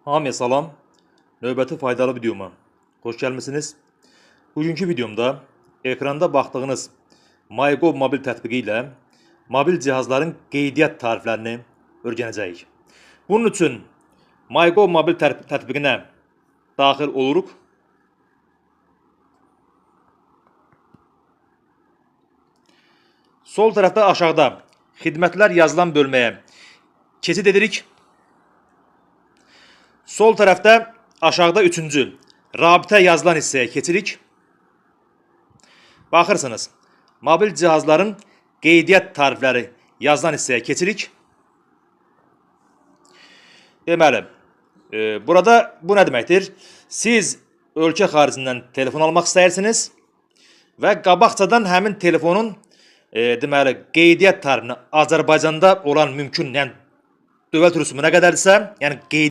Hamıya salam. Növbəti faydalı videoma xoş gəlmisiniz. Bugünkü videomda ekranda baxdığınız MyGov mobil tətbiqi ilə mobil cihazların qeydiyyat tariflərini öyrənəcəyik. Bunun üçün MyGov mobil tətbiqinə daxil oluruq. Sol tərəfdə aşağıda xidmətlər yazılan bölməyə keçid edirik. Sol tərəfdə aşağıda üçüncü rabitə yazılan hissəyə keçirik. Baxırsınız, mobil cihazların qeydiyyat tarifləri yazılan hissəyə keçirik. Deməli, burada bu nə deməkdir? Siz ölkə xaricindən telefon almaq istəyirsiniz və qabaqcadan həmin telefonun deməli, qeydiyyat tarifini Azərbaycanda olan mümkün, yəni dövlət rüsumu nə qədərdirsə, yəni qeydiyyat